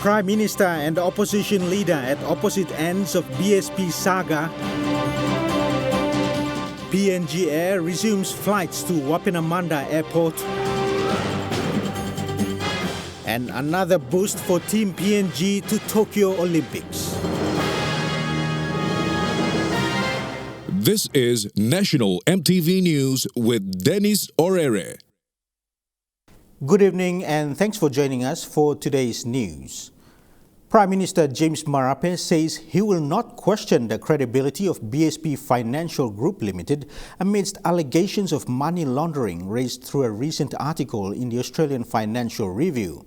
Prime Minister and opposition leader at opposite ends of BSP saga. PNG Air resumes flights to Wapenamanda Airport. And another boost for Team PNG to Tokyo Olympics. This is National EMTV News with Dennis Orere. Good evening and thanks for joining us for today's news. Prime Minister James Marape says he will not question the credibility of BSP Financial Group Limited amidst allegations of money laundering raised through a recent article in the Australian Financial Review.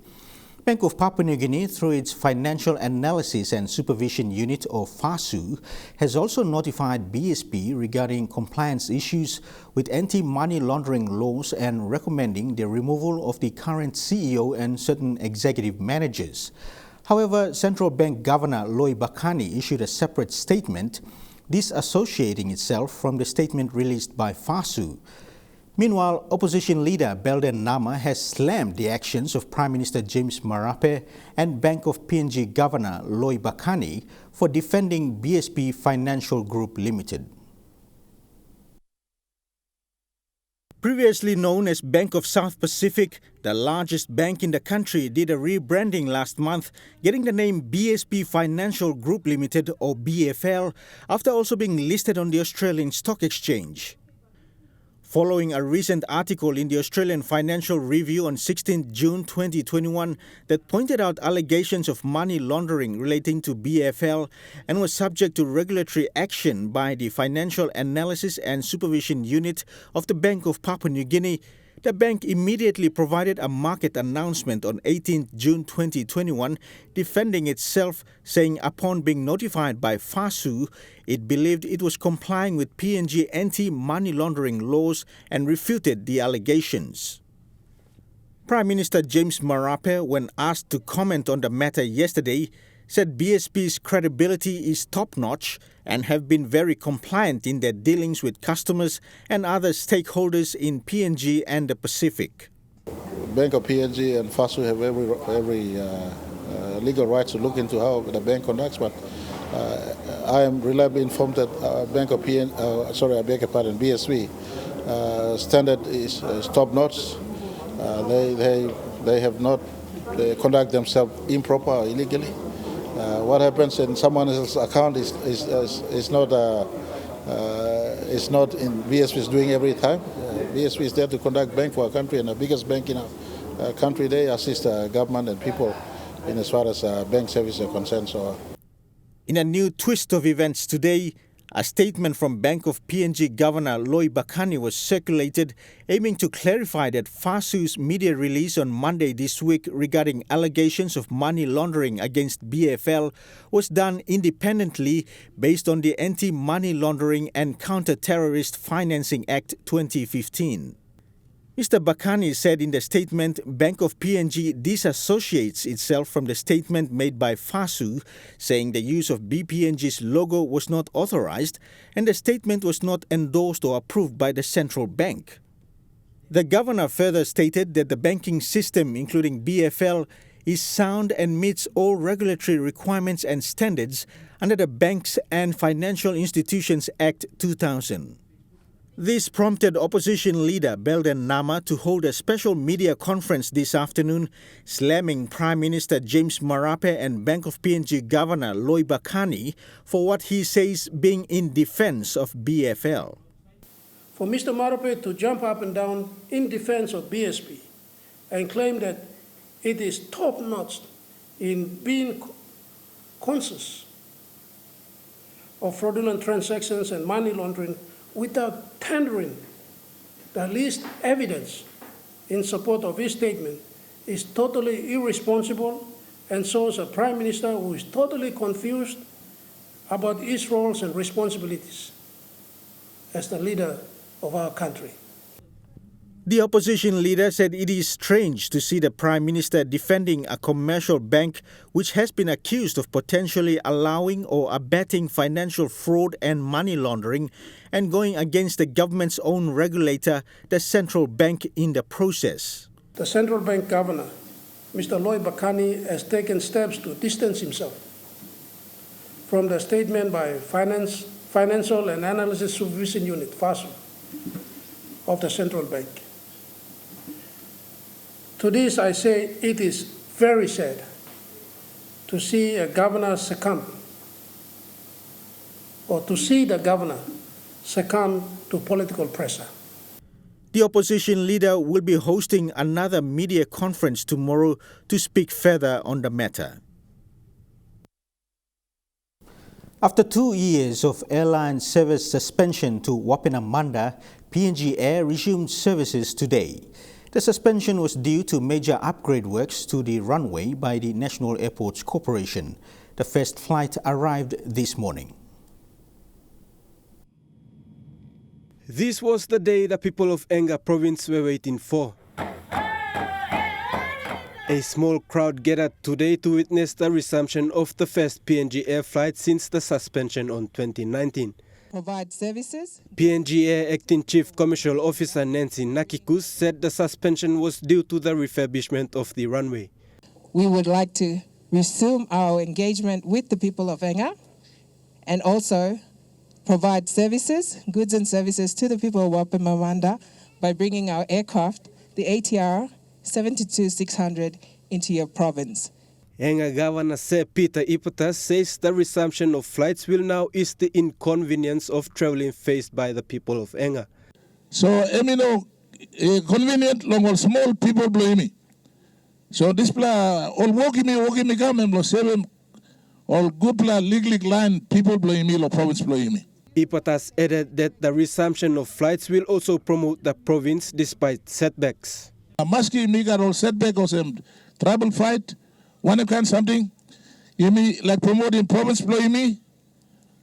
Bank of Papua New Guinea, through its Financial Analysis and Supervision Unit, or FASU, has also notified BSP regarding compliance issues with anti-money laundering laws and recommending the removal of the current CEO and certain executive managers. However, Central Bank Governor Loy Bakani issued a separate statement, disassociating itself from the statement released by FASU. Meanwhile, opposition leader Belden Nama has slammed the actions of Prime Minister James Marape and Bank of PNG Governor Loy Bakani for defending BSP Financial Group Limited. Previously known as Bank of South Pacific, the largest bank in the country did a rebranding last month, getting the name BSP Financial Group Limited, or BFL, after also being listed on the Australian Stock Exchange. Following a recent article in the Australian Financial Review on 16 June 2021 that pointed out allegations of money laundering relating to BFL and was subject to regulatory action by the Financial Analysis and Supervision Unit of the Bank of Papua New Guinea, the bank immediately provided a market announcement on 18 June 2021 defending itself, saying upon being notified by FASU, it believed it was complying with PNG anti-money laundering laws and refuted the allegations. Prime Minister James Marape, when asked to comment on the matter yesterday, said BSP's credibility is top-notch and have been very compliant in their dealings with customers and other stakeholders in PNG and the Pacific. Bank of PNG and FASU have every legal right to look into how the bank conducts, but I am reliably informed that BSP standard is top-notch. They have not conduct themselves improper or illegally. What happens in someone else's account is not in BSP is doing every time. BSP is there to conduct bank for our country, and the biggest bank in our country. They assist government and people in as far as bank services are concerned. So, in a new twist of events today, a statement from Bank of PNG Governor Loy Bakani was circulated, aiming to clarify that FASU's media release on Monday this week regarding allegations of money laundering against BFL was done independently based on the Anti-Money Laundering and Counter-Terrorist Financing Act 2015. Mr. Bakani said in the statement, Bank of PNG disassociates itself from the statement made by FASU, saying the use of BPNG's logo was not authorized and the statement was not endorsed or approved by the central bank. The governor further stated that the banking system, including BFL, is sound and meets all regulatory requirements and standards under the Banks and Financial Institutions Act 2000. This prompted opposition leader Belden Nama to hold a special media conference this afternoon, slamming Prime Minister James Marape and Bank of PNG Governor Loy Bakani for what he says being in defense of BFL. For Mr. Marape to jump up and down in defense of BSP and claim that it is top-notch in being conscious of fraudulent transactions and money laundering without tendering the least evidence in support of his statement is totally irresponsible and shows a Prime Minister who is totally confused about his roles and responsibilities as the leader of our country. The opposition leader said it is strange to see the Prime Minister defending a commercial bank which has been accused of potentially allowing or abetting financial fraud and money laundering and going against the government's own regulator, the central bank, in the process. The central bank governor Mr. Loy Bakani has taken steps to distance himself from the statement by Financial and Analysis Supervision Unit, FASU, of the Central Bank. To this I say it is very sad to see a governor succumb, or to see the governor succumb to political pressure. The opposition leader will be hosting another media conference tomorrow to speak further on the matter. After 2 years of airline service suspension to Wapenamanda, PNG Air resumed services today. The suspension was due to major upgrade works to the runway by the National Airports Corporation. The first flight arrived this morning. This was the day the people of Enga province were waiting for. A small crowd gathered today to witness the resumption of the first PNG Air flight since the suspension on 2019. Provide services. PNG Air Acting Chief Commercial Officer Nancy Nakikus said the suspension was due to the refurbishment of the runway. We would like to resume our engagement with the people of Enga and also provide services, goods and services to the people of Wapenamanda by bringing our aircraft, the ATR 72-600, into your province. Enga Governor Sir Peter Ipotas says the resumption of flights will now ease the inconvenience of travelling faced by the people of Enga. So, convenient long small people blow me. So this plan all walking me come and seven all good plan legal line people blow me or province blow me. Ipotas added that the resumption of flights will also promote the province despite setbacks. Maski me got all setback or some travel fight. One kind something, you me like promoting province blow me,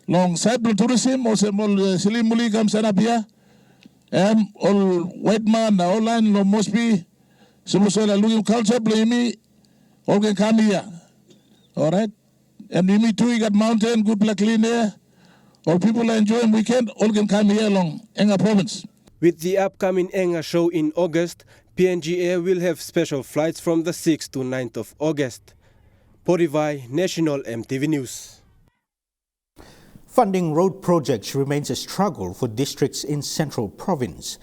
long cycle tourism or some all silimuli comes up here, all white man, all line lo must be, some sort of looking culture blow me, all can come here, all right, and me too, you got mountain, good black clean air, all people are enjoying weekend, all can come here along Enga province. With the upcoming Enga show in August, PNG Air will have special flights from the 6th to 9th of August. Porivai, National EMTV News. Funding road projects remains a struggle for districts in Central Province.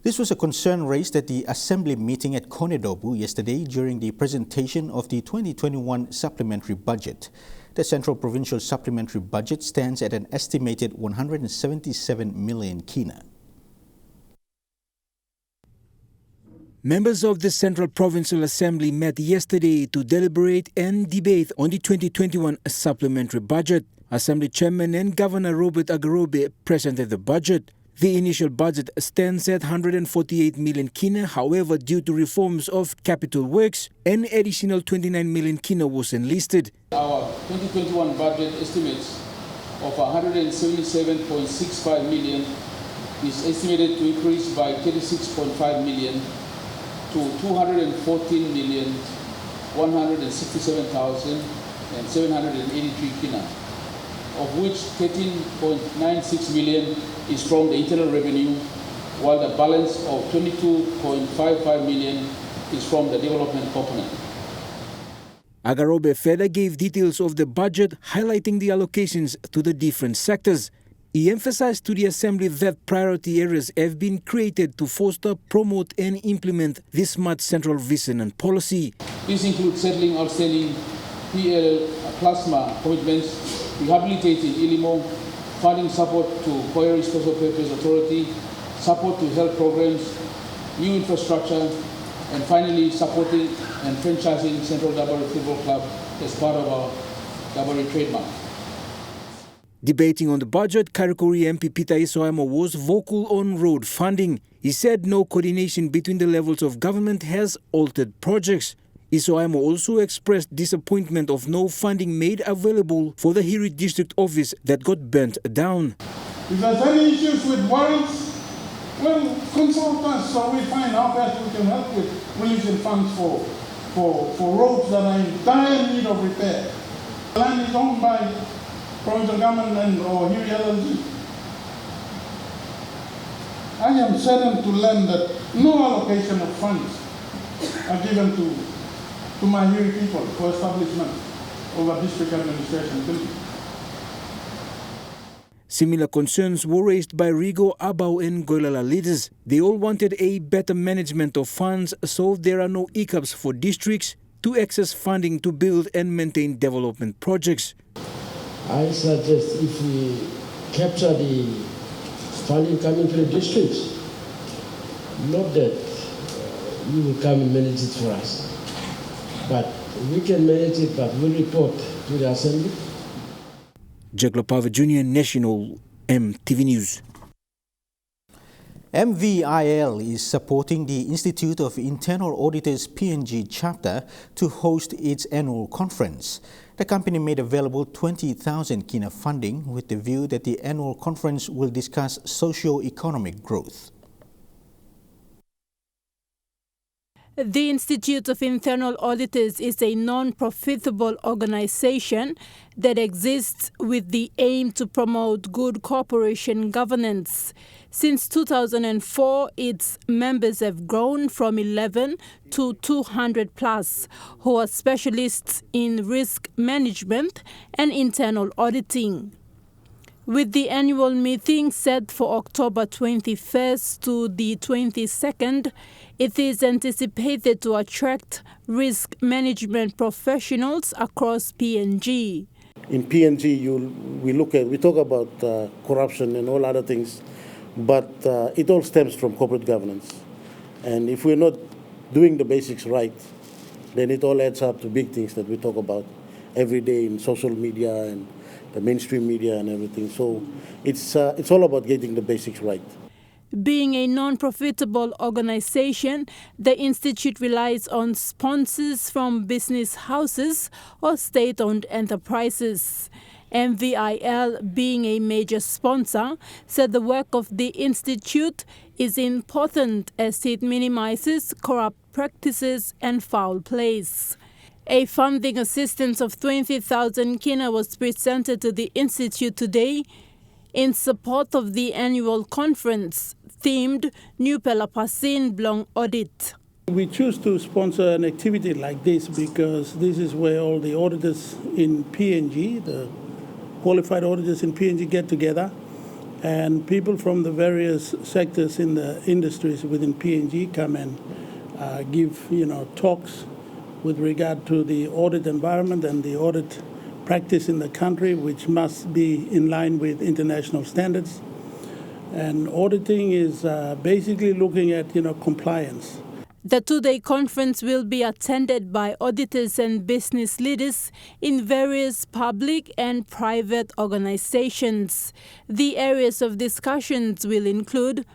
This was a concern raised at the Assembly meeting at Konedobu yesterday during the presentation of the 2021 Supplementary Budget. The Central Provincial Supplementary Budget stands at an estimated 177 million kina. Members of the Central Provincial Assembly met yesterday to deliberate and debate on the 2021 Supplementary Budget. Assembly Chairman and Governor Robert Agarobe presented the budget. The initial budget stands at 148 million kina. However, due to reforms of capital works, an additional 29 million kina was enlisted. Our 2021 budget estimates of 177.65 million is estimated to increase by 36.5 million to 214,167,783 kina, of which 13.96 million is from the internal revenue, while the balance of 22.55 million is from the development component. Agarobe further gave details of the budget, highlighting the allocations to the different sectors. He emphasized to the Assembly that priority areas have been created to foster, promote and implement this smart central vision and policy. These include settling outstanding PL plasma commitments, rehabilitating Ilimo, funding support to Koyori Special Purpose Authority, support to health programs, new infrastructure, and finally supporting and franchising Central Dabari Football Club as part of our Dabari trademark. Debating on the budget, Karakuri MP Peter Isoamo was vocal on road funding. He said no coordination between the levels of government has altered projects. Isoamo also expressed disappointment of no funding made available for the Hiri District Office that got burnt down. If there's any issues with warrants, well, consult us so we find how best we can help with releasing funds for roads that are in dire need of repair. The land is owned by provincial government or Hiri LLC. I am saddened to learn that no allocation of funds are given to to Mahiri people for establishment of a district administration building. Similar concerns were raised by Rigo, Abau and Goilala leaders. They all wanted a better management of funds so there are no hiccups for districts to access funding to build and maintain development projects. I suggest if we capture the funding coming to the districts, not that you will come and manage it for us, but we can manage it, but we'll report to the Assembly. Jack Lopava Jr., National MTV News. MVIL is supporting the Institute of Internal Auditors PNG Chapter to host its annual conference. The company made available 20,000 kina funding with the view that the annual conference will discuss socio-economic growth. The Institute of Internal Auditors is a non-profitable organization that exists with the aim to promote good corporation governance. Since 2004, its members have grown from 11 to 200 plus, who are specialists in risk management and internal auditing. With the annual meeting set for October 21st to the 22nd, it is anticipated to attract risk management professionals across PNG. In PNG, we talk about corruption and all other things, but it all stems from corporate governance. And if we're not doing the basics right, then it all adds up to big things that we talk about every day in social media and the mainstream media and everything. So it's all about getting the basics right. Being a non-profitable organization, the Institute relies on sponsors from business houses or state-owned enterprises. MVIL, being a major sponsor, said the work of the Institute is important as it minimizes corrupt practices and foul plays. A funding assistance of 20,000 kina was presented to the Institute today in support of the annual conference themed New Pelapasin Blong Audit. We choose to sponsor an activity like this because this is where all the auditors in PNG, the qualified auditors in PNG, get together, and people from the various sectors in the industries within PNG come and give talks with regard to the audit environment and the audit practice in the country, which must be in line with international standards. And auditing is basically looking at compliance. The two-day conference will be attended by auditors and business leaders in various public and private organizations. The areas of discussions will include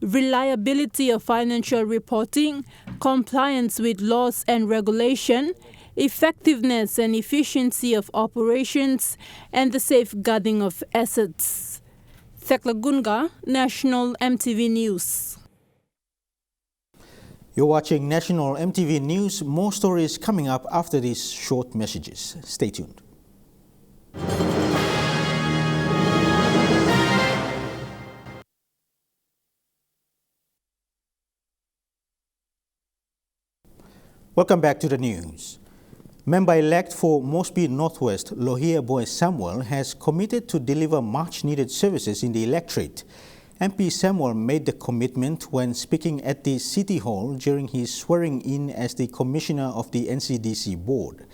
reliability of financial reporting, compliance with laws and regulation, effectiveness and efficiency of operations, and the safeguarding of assets. Thekla Gunga, National MTV News. You're watching National MTV News. More stories coming up after these short messages. Stay tuned. Welcome back to the news. Member-elect for Mosby Northwest, Lohia Boy Samuel, has committed to deliver much-needed services in the electorate. MP Samuel made the commitment when speaking at the City Hall during his swearing-in as the Commissioner of the NCDC Board.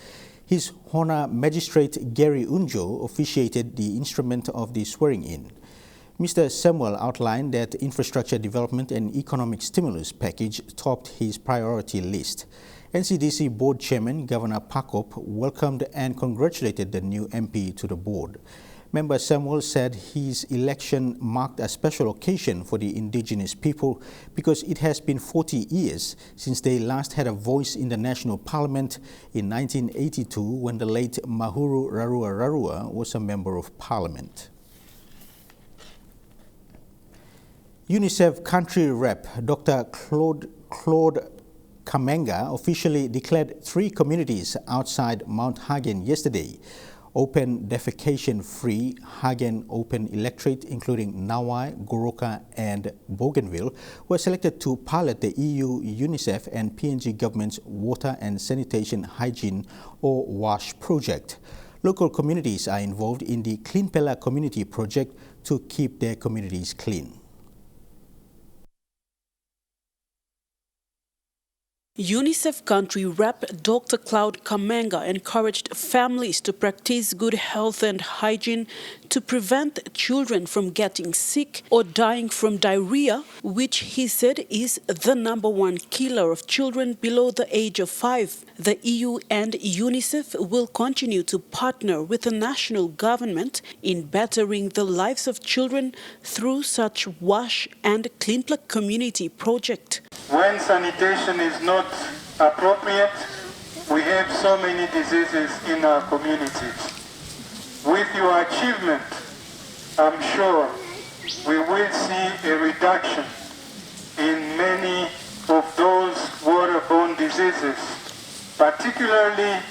His Honor Magistrate Gary Unjo officiated the instrument of the swearing-in. Mr. Samuel outlined that infrastructure development and economic stimulus package topped his priority list. NCDC Board Chairman Governor Pakop welcomed and congratulated the new MP to the board. Member Samuel said his election marked a special occasion for the indigenous people because it has been 40 years since they last had a voice in the National Parliament in 1982 when the late Mahuru Rarua Rarua was a Member of Parliament. UNICEF Country Rep Dr. Claude Kamenga officially declared 3 communities outside Mount Hagen yesterday. Open defecation-free Hagen Open Electorate, including Nawai, Goroka and Bougainville, were selected to pilot the EU, UNICEF and PNG government's Water and Sanitation Hygiene or WASH project. Local communities are involved in the Clean Pela community project to keep their communities clean. UNICEF country rep Dr. Claude Kamanga encouraged families to practice good health and hygiene to prevent children from getting sick or dying from diarrhea, which he said is the #1 killer of children below the age of 5. The EU and UNICEF will continue to partner with the national government in bettering the lives of children through such WASH and Clean Pela community project. When sanitation is not appropriate, we have so many diseases in our communities. With your achievement, I'm sure we will see a reduction in many of those waterborne diseases, particularly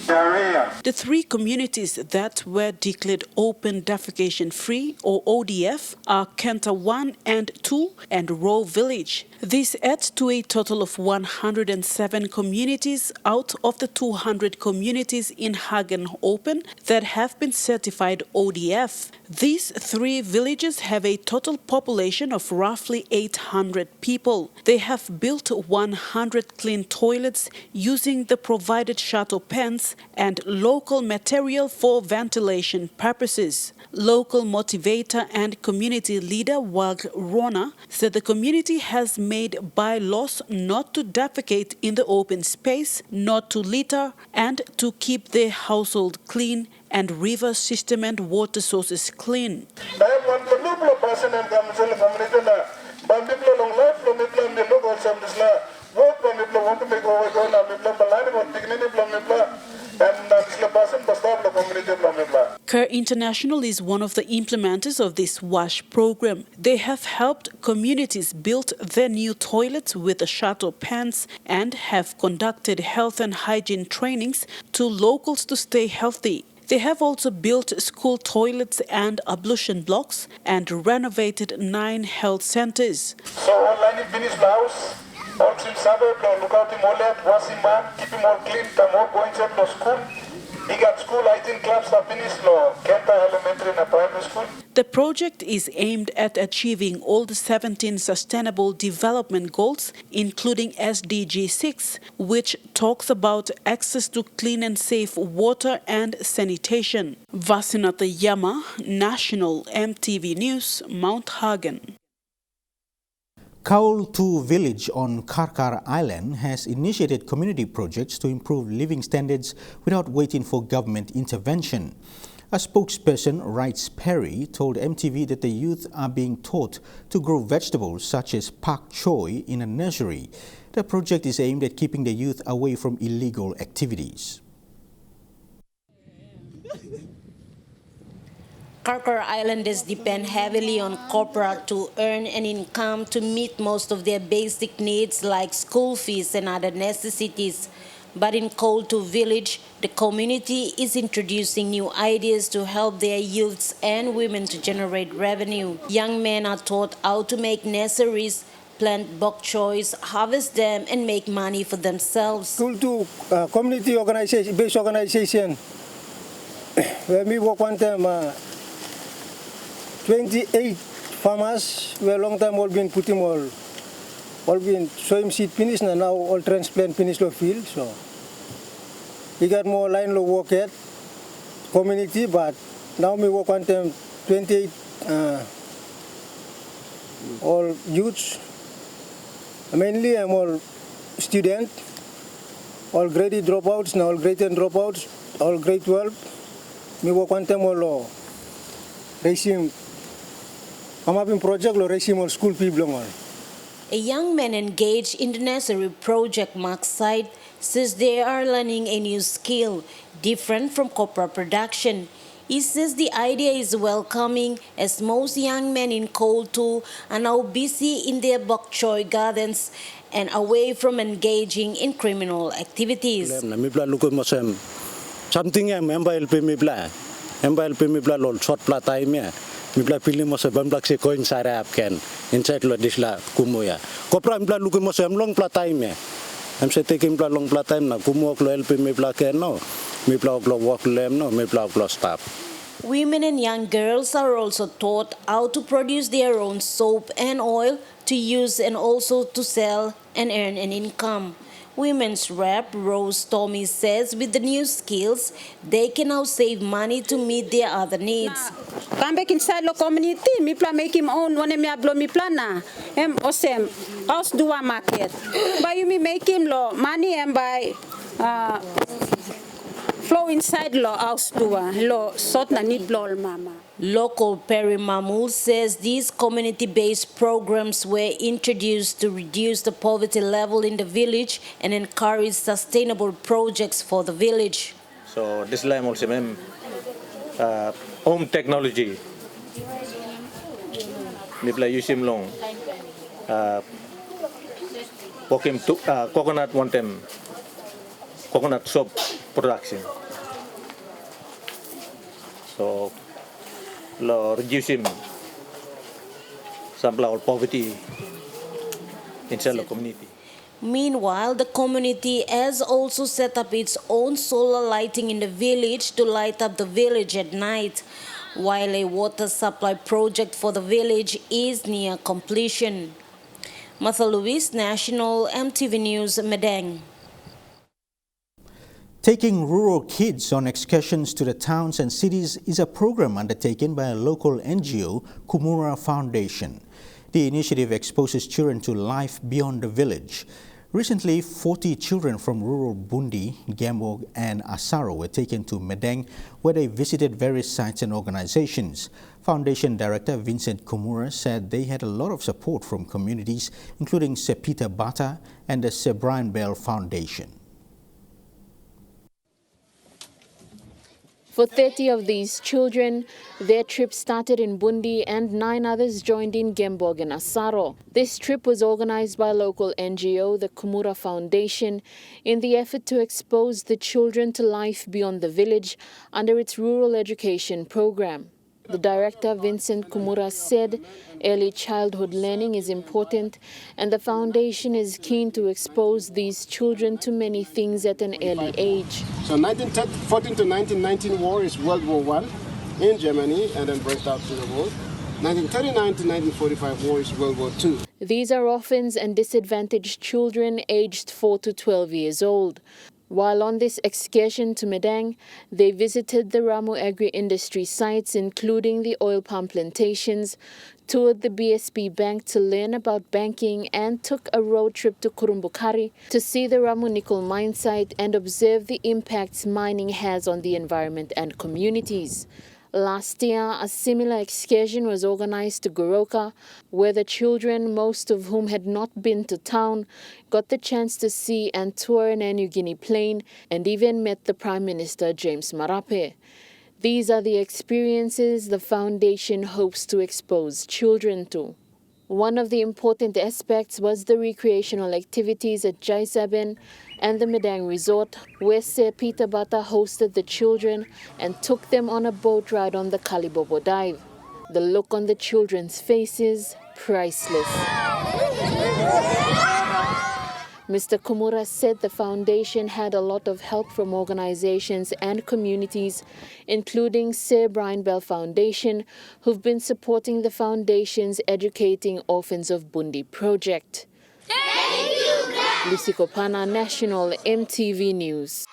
diarrhea. The 3 communities that were declared open defecation free or ODF are Kenta 1 and 2 and Row Village. This adds to a total of 107 communities out of the 200 communities in Hagen Open that have been certified ODF. These 3 villages have a total population of roughly 800 people. They have built 100 clean toilets using the provided shuttle pens and local material for ventilation purposes. Local motivator and community leader Wag Rona said the community has made bylaws not to defecate in the open space, not to litter, and to keep their household clean and river system and water sources clean. Care International is one of the implementers of this WASH program. They have helped communities build their new toilets with the shuttle pans and have conducted health and hygiene trainings to locals to stay healthy. They have also built school toilets and ablution blocks and renovated 9 health centers. So online finish the house, all clean suburb, look out him all that, wash him man, keep him all clean, come all going to school. He got school, I think clubs are finished, Kenta Elementary and Primary School. The project is aimed at achieving all the 17 Sustainable Development Goals, including SDG 6, which talks about access to clean and safe water and sanitation. Vasinata Yama, National EMTV News, Mount Hagen. Kaul 2 village on Karkar Island has initiated community projects to improve living standards without waiting for government intervention. A spokesperson, Wrights Perry, told MTV that the youth are being taught to grow vegetables such as pak choy in a nursery. The project is aimed at keeping the youth away from illegal activities. Karkar Islanders depend heavily on copra to earn an income to meet most of their basic needs like school fees and other necessities. But in Kaul 2 village, the community is introducing new ideas to help their youths and women to generate revenue. Young men are taught how to make nurseries, plant bok choys, harvest them, and make money for themselves. Kaul 2 community organization, based organization, where we work one time. 28 farmers were long time all been putting all been soil seed finished and now all transplant finished the field. So we got more line low work at community, but now we work one time 28 all youths. Mainly I'm all student, all grade dropouts, now all grade 10 dropouts, all grade 12. We work one time all racing. I'm having project or racing school people. A young man engaged in the nursery project Mark side says they are learning a new skill different from copra production. He says the idea is welcoming as most young men in Kaul 2 are now busy in their bok choy gardens and away from engaging in criminal activities. something member help me lol short pla time ya mi bla pilih mo se bambak se coin sare apken inside lo disla kumuya kopra mi bla luku mo se long pla time ya am se taking bla long pla time na kumu lo help me bla ken no mi bla lo work lem no mi bla lo stop. Women and young girls are also taught how to produce their own soap and oil to use and also to sell and earn an income. Women's rep Rose Tommy says with the new skills, they can now save money to meet their other needs. Come back inside the community, mi plan make him own one me ablo mi plana. Osem, house do a market. But you me make him lo money and buy flow inside lo house do a lo sort na need blow mama. Local Perry Mamul says these community-based programs were introduced to reduce the poverty level in the village and encourage sustainable projects for the village. So this line also home technology. Nipla using long. Coconut one time. Coconut soap production. So reducing some poverty inside the community. Meanwhile, the community has also set up its own solar lighting in the village to light up the village at night, while a water supply project for the village is near completion. Martha Lewis, National EMTV News, Medang. Taking rural kids on excursions to the towns and cities is a program undertaken by a local NGO, Kumura Foundation. The initiative exposes children to life beyond the village. Recently, 40 children from rural Bundi, Gambog and Asaro were taken to Medang, where they visited various sites and organizations. Foundation Director Vincent Kumura said they had a lot of support from communities, including Sir Peter Bata and the Sir Brian Bell Foundation. For 30 of these children, their trip started in Bundi and 9 others joined in Gembog and Asaro. This trip was organized by local NGO, the Kumura Foundation, in the effort to expose the children to life beyond the village under its rural education program. The director, Vincent Kumura, said early childhood learning is important and the foundation is keen to expose these children to many things at an early age. So 1914 to 1919 war is World War I in Germany and then burst out to the world. 1939 to 1945 war is World War II. These are orphans and disadvantaged children aged 4 to 12 years old. While on this excursion to Medang, they visited the Ramu agri-industry sites, including the oil palm plantations, toured the BSP Bank to learn about banking, and took a road trip to Kurumbukari to see the Ramu nickel mine site and observe the impacts mining has on the environment and communities. Last year, a similar excursion was organized to Goroka, where the children, most of whom had not been to town, got the chance to see and tour an New Guinea plain and even met the Prime Minister James Marape. These are the experiences the foundation hopes to expose children to. One of the important aspects was the recreational activities at Jaisaben and the Medang Resort, where Sir Peter Bata hosted the children and took them on a boat ride on the Kalibobo dive. The look on the children's faces, priceless. Mr. Kumura said the foundation had a lot of help from organizations and communities, including Sir Brian Bell Foundation, who've been supporting the foundation's Educating Orphans of Bundi project. Thank you, Lucy Kopana, National EMTV News.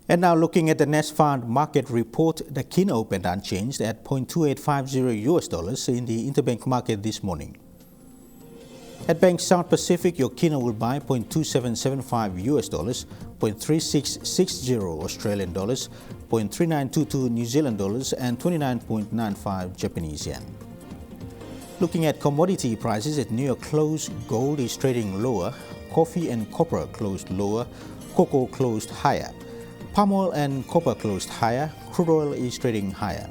And now looking at the Nest Fund market report, the Kina opened unchanged at $0.2850 in the interbank market this morning. At Bank South Pacific, your Kina will buy $0.2775 $0.3660 Australian dollars, $0.3922 New Zealand dollars, and 29.95 Japanese yen. Looking at commodity prices at New York close, gold is trading lower, coffee and copper closed lower, cocoa closed higher. Palm oil and copper closed higher, crude oil is trading higher.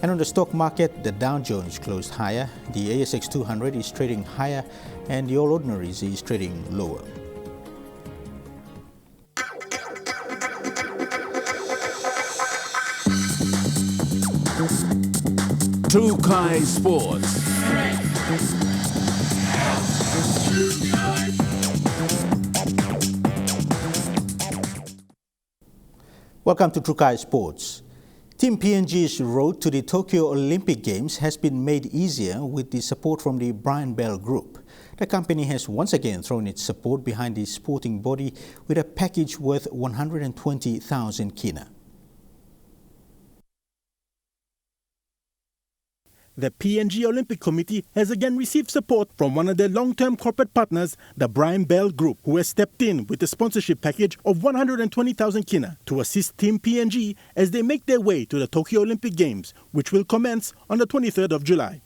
And on the stock market, the Dow Jones closed higher, the ASX 200 is trading higher, and the All Ordinaries is trading lower. Trukai Sports. Welcome to Trukai Sports. Team PNG's road to the Tokyo Olympic Games has been made easier with the support from the Brian Bell Group. The company has once again thrown its support behind the sporting body with a package worth 120,000 kina. The PNG Olympic Committee has again received support from one of their long-term corporate partners, the Brian Bell Group, who has stepped in with a sponsorship package of 120,000 kina to assist Team PNG as they make their way to the Tokyo Olympic Games, which will commence on the 23rd of July.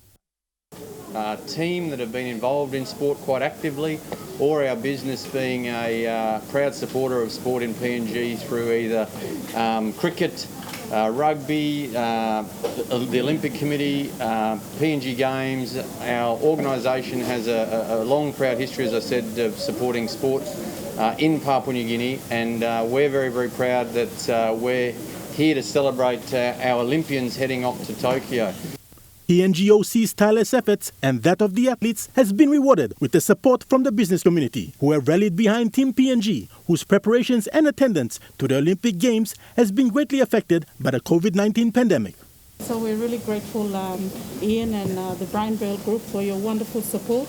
Team that have been involved in sport quite actively, or our business being a proud supporter of sport in PNG through either cricket, rugby, the Olympic Committee, PNG Games. Our organisation has a long, proud history, as I said, of supporting sport in Papua New Guinea, and we're very, very proud that we're here to celebrate our Olympians heading off to Tokyo. PNGOC's tireless efforts and that of the athletes has been rewarded with the support from the business community, who have rallied behind Team PNG, whose preparations and attendance to the Olympic Games has been greatly affected by the COVID-19 pandemic. So we're really grateful, Ian and the Brian Bell Group, for your wonderful support.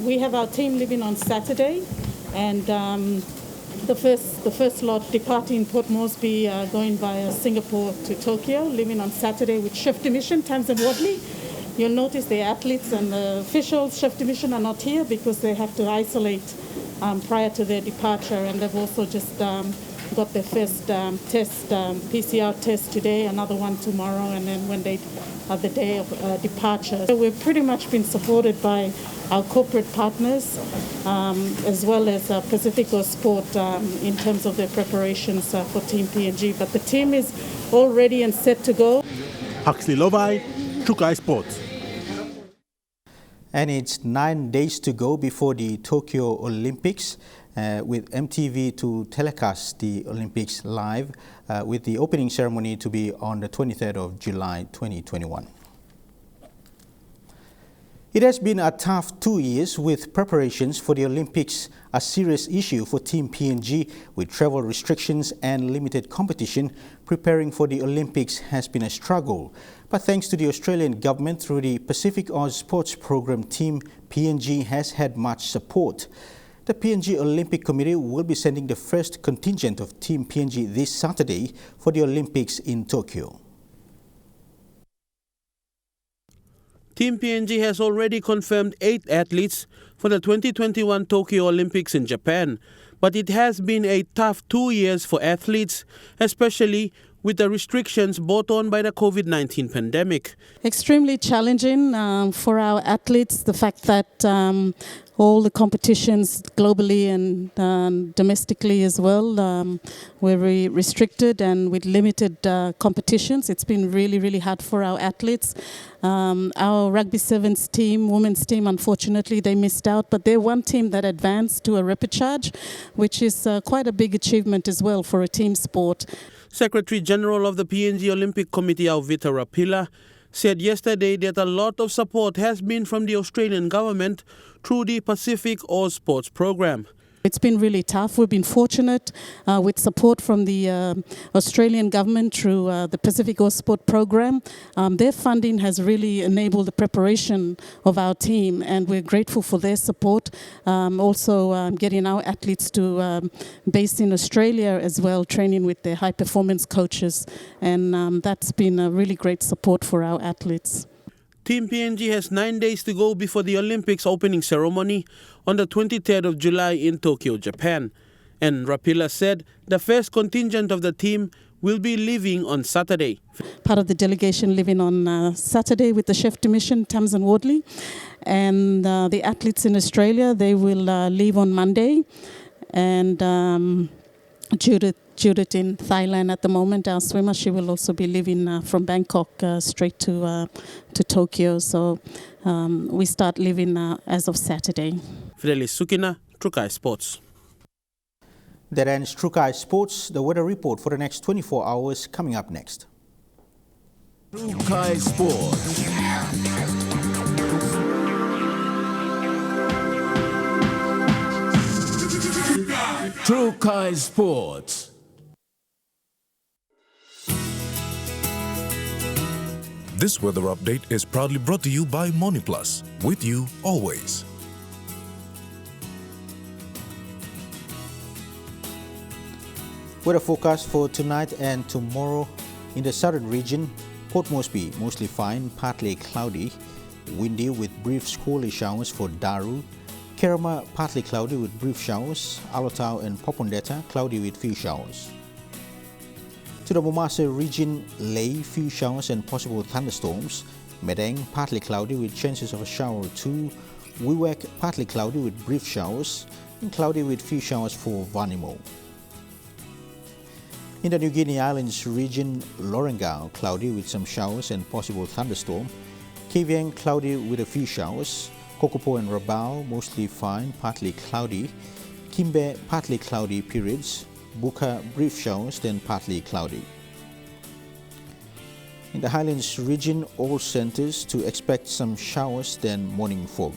We have our team leaving on Saturday, and the first lot departing Port Moresby, going via Singapore to Tokyo, leaving on Saturday with Chef de Mission, Tamsin Wadley. You'll notice the athletes and the officials, Chef de Mission, are not here because they have to isolate prior to their departure, and they've also just got their first test, PCR test today, another one tomorrow, and then when they are the day of departure. So we've pretty much been supported by our corporate partners, as well as Pacifico Sport in terms of their preparations for Team PNG. But the team is all ready and set to go. Huxley Lovai, Trukai Sports. And it's 9 days to go before the Tokyo Olympics, with MTV to telecast the Olympics live, with the opening ceremony to be on the 23rd of July 2021. It has been a tough 2 years, with preparations for the Olympics a serious issue for Team PNG, with travel restrictions and limited competition. Preparing for the Olympics has been a struggle. But thanks to the Australian government through the Pacific Oz Sports Program, Team PNG has had much support. The PNG Olympic Committee will be sending the first contingent of Team PNG this Saturday for the Olympics in Tokyo. Team PNG has already confirmed 8 athletes for the 2021 Tokyo Olympics in Japan, but it has been a tough 2 years for athletes, especially with the restrictions brought on by the COVID-19 pandemic. Extremely challenging for our athletes, the fact that all the competitions globally and domestically as well were very restricted and with limited competitions. It's been really, really hard for our athletes. Our rugby sevens team, women's team, unfortunately, they missed out, but they're one team that advanced to a repechage, which is quite a big achievement as well for a team sport. Secretary General of the PNG Olympic Committee, Alvita Rapila, said yesterday that a lot of support has been from the Australian government through the Pacific Oz Sports Program. It's been really tough. We've been fortunate with support from the Australian government through the Pacific Oz Sport Program. Their funding has really enabled the preparation of our team, and we're grateful for their support. Also getting our athletes to based in Australia as well, training with their high performance coaches, and that's been a really great support for our athletes. Team PNG has 9 days to go before the Olympics opening ceremony on the 23rd of July in Tokyo, Japan. And Rapila said the first contingent of the team will be leaving on Saturday. Part of the delegation leaving on Saturday with the chef de mission, Tamsin Wadley. And the athletes in Australia, they will leave on Monday. And Judith in Thailand at the moment, our swimmer, she will also be leaving from Bangkok straight to Tokyo. So we start leaving as of Saturday. Fidelis Sukina, Trukai Sports. That ends Trukai Sports. The weather report for the next 24 hours coming up next. True Kai Sports. True Kai Sports. This weather update is proudly brought to you by MoniPlus, with you always. Weather forecast for tonight and tomorrow. In the southern region, Port Moresby mostly fine, partly cloudy, windy with brief squally showers for Daru. Kerama partly cloudy with brief showers. Alotau and Popondetta cloudy with few showers. To the Momasa region, Ley few showers and possible thunderstorms. Medang partly cloudy with chances of a shower or two. Wewak partly cloudy with brief showers and cloudy with few showers for Vanimo. In the New Guinea Islands region, Lorengau cloudy with some showers and possible thunderstorm. Kavieng cloudy with a few showers. Kokopo and Rabaul mostly fine, partly cloudy. Kimbe partly cloudy periods. Buka brief showers, then partly cloudy. In the Highlands region, all centers to expect some showers, then morning fog.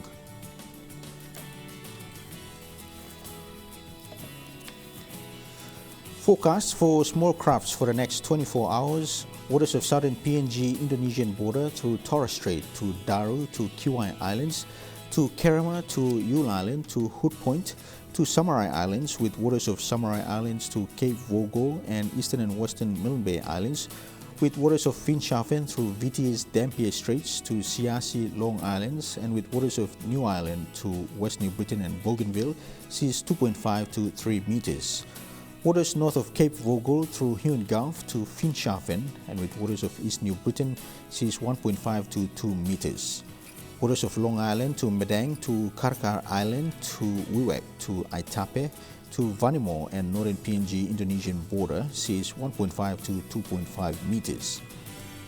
Forecast for small crafts for the next 24 hours. Waters of southern PNG Indonesian border through Torres Strait to Daru to Kiwai Islands to Kerama to Yule Island to Hood Point to Samurai Islands with waters of Samurai Islands to Cape Vogo and eastern and western Milne Bay Islands with waters of Finschhafen through VTS Dampier Straits to Siasi Long Islands and with waters of New Island to West New Britain and Bougainville seas 2.5 to 3 meters. Waters north of Cape Vogel through Huon Gulf to Finschhafen and with waters of East New Britain seas 1.5 to 2 meters. Waters of Long Island to Medang to Karkar Island to Wewak to Aitape to Vanimo and northern PNG Indonesian border seas 1.5 to 2.5 meters.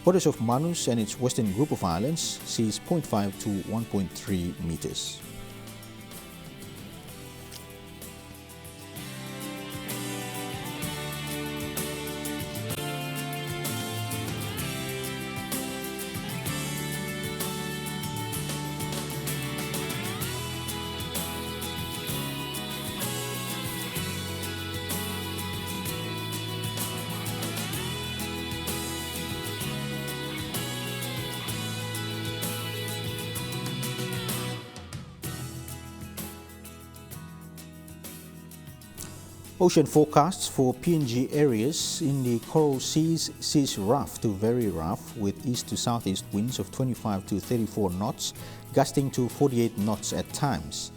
Waters of Manus and its western group of islands seas 0.5 to 1.3 meters. Ocean forecasts for PNG areas in the coral seas seas rough to very rough with east to southeast winds of 25 to 34 knots, gusting to 48 knots at times.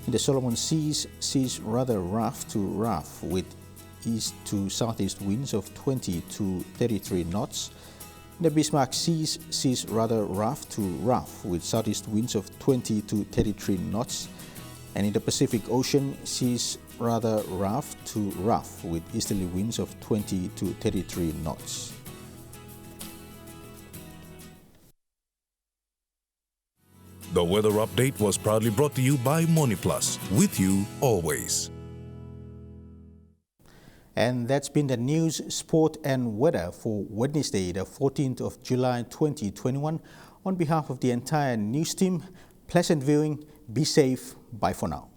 In the Solomon Seas seas rather rough to rough with east to southeast winds of 20 to 33 knots. In the Bismarck Seas seas rather rough to rough with southeast winds of 20 to 33 knots. And in the Pacific Ocean seas rather rough to rough with easterly winds of 20 to 33 knots. The weather update was proudly brought to you by MoniPlus, with you always. And that's been the news, sport and weather for Wednesday, the 14th of July 2021. On behalf of the entire news team, pleasant viewing, be safe, bye for now.